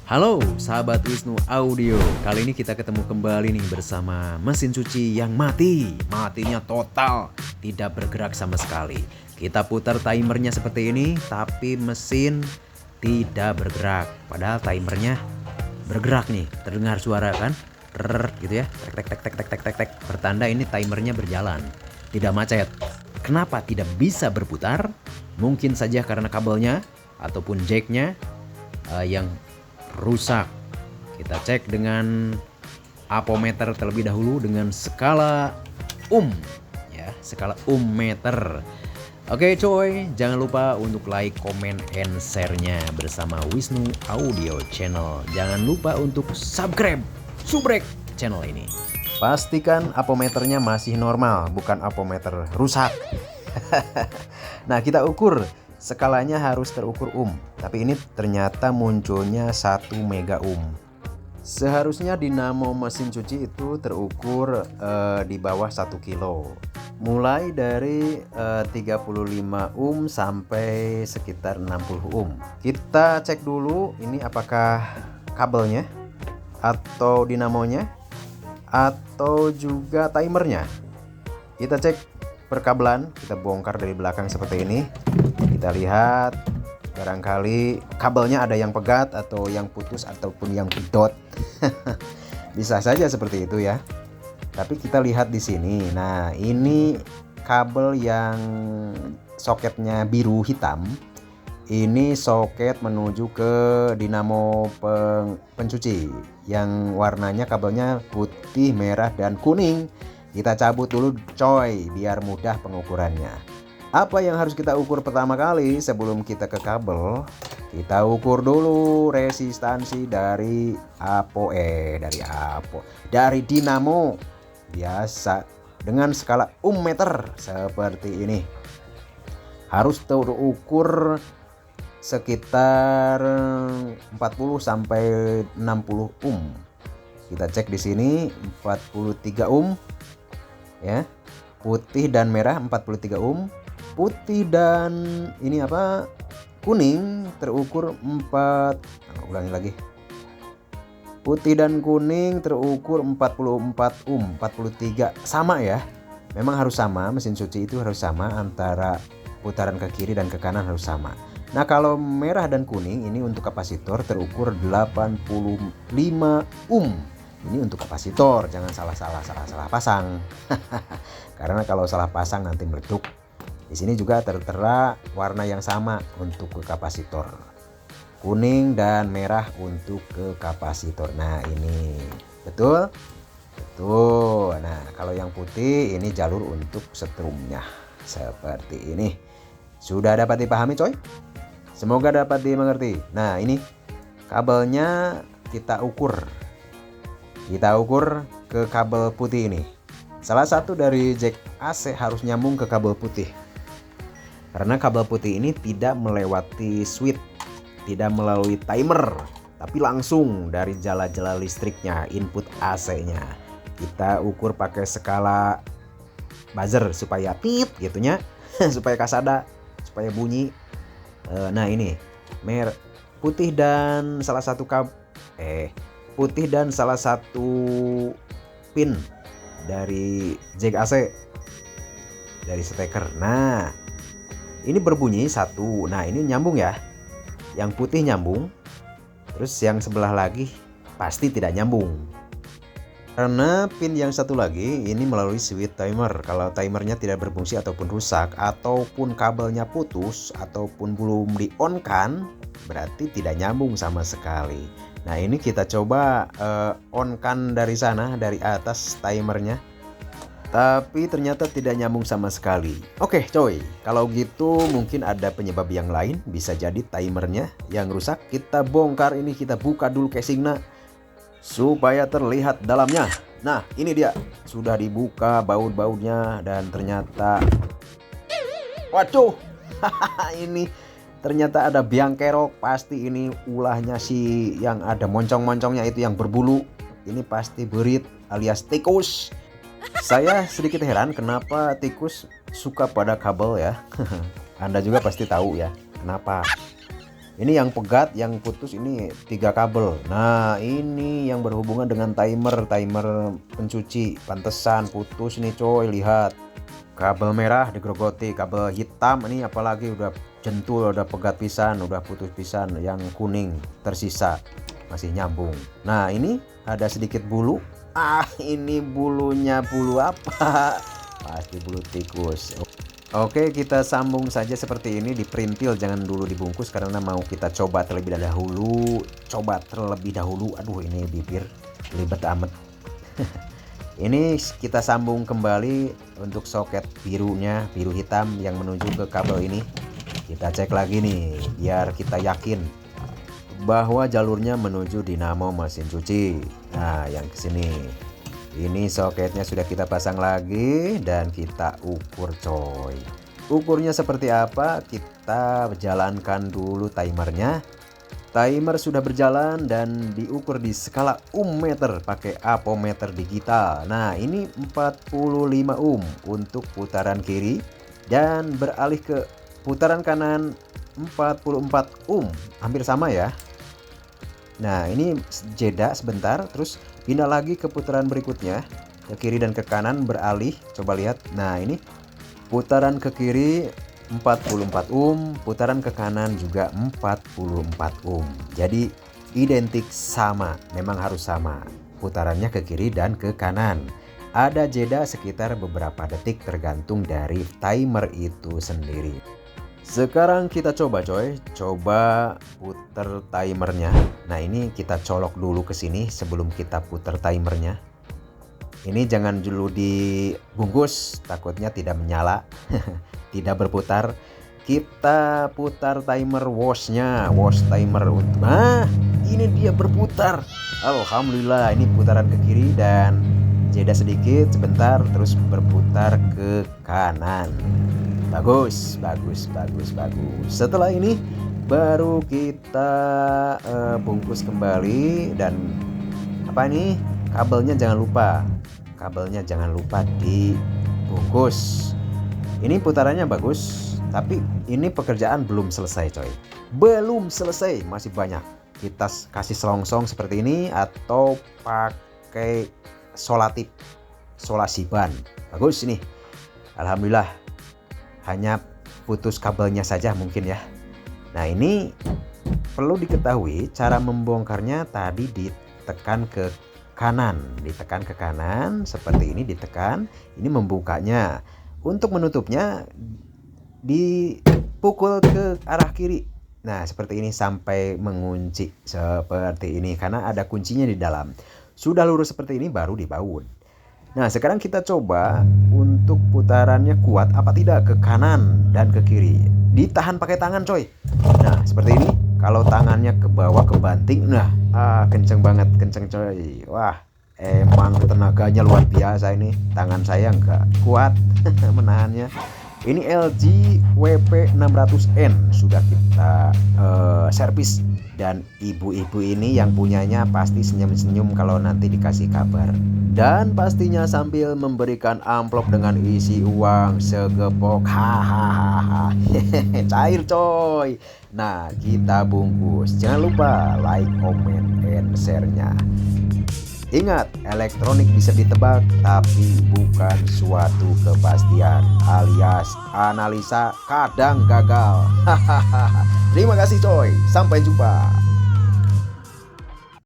Halo sahabat Wisnu Audio, kali ini kita ketemu kembali nih bersama mesin cuci yang matinya total, tidak bergerak sama sekali. Kita putar timernya seperti ini, tapi mesin tidak bergerak. Padahal timernya bergerak nih, terdengar suara kan? Gitu ya, tek. Pertanda ini timernya berjalan, tidak macet. Kenapa tidak bisa berputar? Mungkin saja karena kabelnya ataupun jacknya yang rusak. Kita cek dengan apometer terlebih dahulu dengan skala ya, skala meter. Oke coy, jangan lupa untuk like, comment, and share-nya bersama Wisnu Audio Channel. Jangan lupa untuk subrek channel ini. Pastikan apometernya masih normal, bukan apometer rusak. Nah, kita ukur. Skalanya harus terukur tapi ini ternyata munculnya 1 mega Seharusnya dinamo mesin cuci itu terukur di bawah 1 kilo. Mulai dari 35 sampai sekitar 60 Kita cek dulu ini apakah kabelnya atau dinamonya atau juga timernya. Kita cek perkabelan, kita bongkar dari belakang seperti ini. Kita lihat barangkali kabelnya ada yang pegat atau yang putus ataupun yang pedot. Bisa saja seperti itu ya. Tapi kita lihat di sini. Nah, ini kabel yang soketnya biru hitam. Ini soket menuju ke dinamo pencuci yang warnanya kabelnya putih, merah, dan kuning. Kita cabut dulu coy biar mudah pengukurannya. Apa yang harus kita ukur pertama kali sebelum kita ke kabel? Kita ukur dulu resistansi dari dari dinamo biasa dengan skala meter seperti ini. Harus terukur sekitar 40 sampai 60 Kita cek di sini 43 ya. Putih dan merah 43 putih dan ini apa kuning terukur 4 ulangi lagi, putih dan kuning terukur 44 43 sama ya, memang harus sama, mesin cuci itu harus sama, antara putaran ke kiri dan ke kanan harus sama. Nah, kalau merah dan kuning ini untuk kapasitor terukur 85 ini untuk kapasitor, jangan salah pasang. Karena kalau salah pasang nanti meledak. Di sini juga tertera warna yang sama untuk ke kapasitor. Kuning dan merah untuk ke kapasitor. Nah, ini betul. Betul. Nah, kalau yang putih ini jalur untuk setrumnya. Seperti ini. Sudah dapat dipahami, coy? Semoga dapat dimengerti. Nah, ini kabelnya kita ukur. Kita ukur ke kabel putih ini. Salah satu dari jack AC harus nyambung ke kabel putih. Karena kabel putih ini tidak melewati switch, tidak melalui timer, tapi langsung dari jala-jala listriknya, input AC-nya. Kita ukur pakai skala buzzer supaya pip gitunya, supaya kasada, supaya bunyi. Nah, ini putih dan salah satu pin dari jack AC dari steker. Nah, ini berbunyi satu. Nah, ini nyambung ya. Yang putih nyambung. Terus yang sebelah lagi pasti tidak nyambung. Karena pin yang satu lagi ini melalui switch timer. Kalau timernya tidak berfungsi ataupun rusak, ataupun kabelnya putus, ataupun belum di-on-kan, berarti tidak nyambung sama sekali. Nah, ini kita coba on-kan dari sana, dari atas timernya. Tapi ternyata tidak nyambung sama sekali. Oke coy, kalau gitu mungkin ada penyebab yang lain. Bisa jadi timernya yang rusak. Kita bongkar ini, kita buka dulu casingnya supaya terlihat dalamnya. Nah, ini dia, sudah dibuka baut-bautnya dan ternyata waduh, ini ternyata ada biang kerok. Pasti ini ulahnya si yang ada moncong-moncongnya itu yang berbulu. Ini pasti berit alias tikus. Saya sedikit heran kenapa tikus suka pada kabel ya. Anda juga pasti tahu ya kenapa. Ini yang pegat, yang putus ini 3 kabel. Nah, ini yang berhubungan dengan timer pencuci. Pantesan putus nih coy, lihat. Kabel merah digerogoti, kabel hitam ini apalagi udah jentul, udah pegat pisan, udah putus pisan. Yang kuning tersisa masih nyambung. Nah, ini ada sedikit bulu. Ini bulunya bulu apa? Pasti bulu tikus. Oke, kita sambung saja seperti ini, diperintil, jangan dulu dibungkus karena mau kita coba terlebih dahulu. Aduh, ini bibir libet amat. Ini kita sambung kembali untuk soket birunya, biru hitam yang menuju ke kabel ini. Kita cek lagi nih biar kita yakin bahwa jalurnya menuju dinamo mesin cuci. Nah, yang kesini ini soketnya sudah kita pasang lagi dan kita ukur coy. Ukurnya seperti apa? Kita jalankan dulu timernya. Timer sudah berjalan dan diukur di skala meter pakai apometer digital. Nah, ini 45 untuk putaran kiri dan beralih ke putaran kanan 44 hampir sama ya. Nah, ini jeda sebentar, terus pindah lagi ke putaran berikutnya, ke kiri dan ke kanan beralih. Coba lihat. Nah, ini putaran ke kiri 44 putaran ke kanan juga 44 Jadi identik sama, memang harus sama putarannya ke kiri dan ke kanan. Ada jeda sekitar beberapa detik tergantung dari timer itu sendiri. Sekarang kita coba coy, coba puter timernya. Nah, ini kita colok dulu ke sini sebelum kita puter timernya. Ini jangan dulu dibungkus, takutnya tidak menyala. Tidak berputar. Kita putar timer washnya, wash timer untuk. Nah, ini dia berputar. Alhamdulillah, ini putaran ke kiri dan jeda sedikit sebentar terus berputar ke kanan. Bagus. Setelah ini baru kita bungkus kembali dan kabelnya jangan lupa dibungkus. Ini putarannya bagus, tapi ini pekerjaan belum selesai coy. Belum selesai, masih banyak. Kita kasih selongsong seperti ini atau pakai solasi ban. Bagus ini. Alhamdulillah. Hanya putus kabelnya saja mungkin ya. Nah, ini perlu diketahui cara membongkarnya tadi ditekan ke kanan. Ditekan ke kanan seperti ini, ditekan. Ini membukanya. Untuk menutupnya dipukul ke arah kiri. Nah, seperti ini sampai mengunci seperti ini karena ada kuncinya di dalam. Sudah lurus seperti ini baru dibaut. Nah, sekarang kita coba untuk putarannya kuat apa tidak ke kanan dan ke kiri. Ditahan pakai tangan coy. Nah, seperti ini. Kalau tangannya ke bawah ke banting, nah kenceng banget, kenceng coy. Wah, emang tenaganya luar biasa ini. Tangan saya nggak kuat menahannya. Ini LG WP600N sudah kita servis dan ibu-ibu ini yang punyanya pasti senyum-senyum kalau nanti dikasih kabar. Dan pastinya sambil memberikan amplop dengan isi uang segepok. Hahaha. Cair coy. Nah, kita bungkus. Jangan lupa like, comment, and share-nya. Ingat, elektronik bisa ditebak tapi bukan suatu kepastian, alias analisa kadang gagal. Terima kasih coy, sampai jumpa.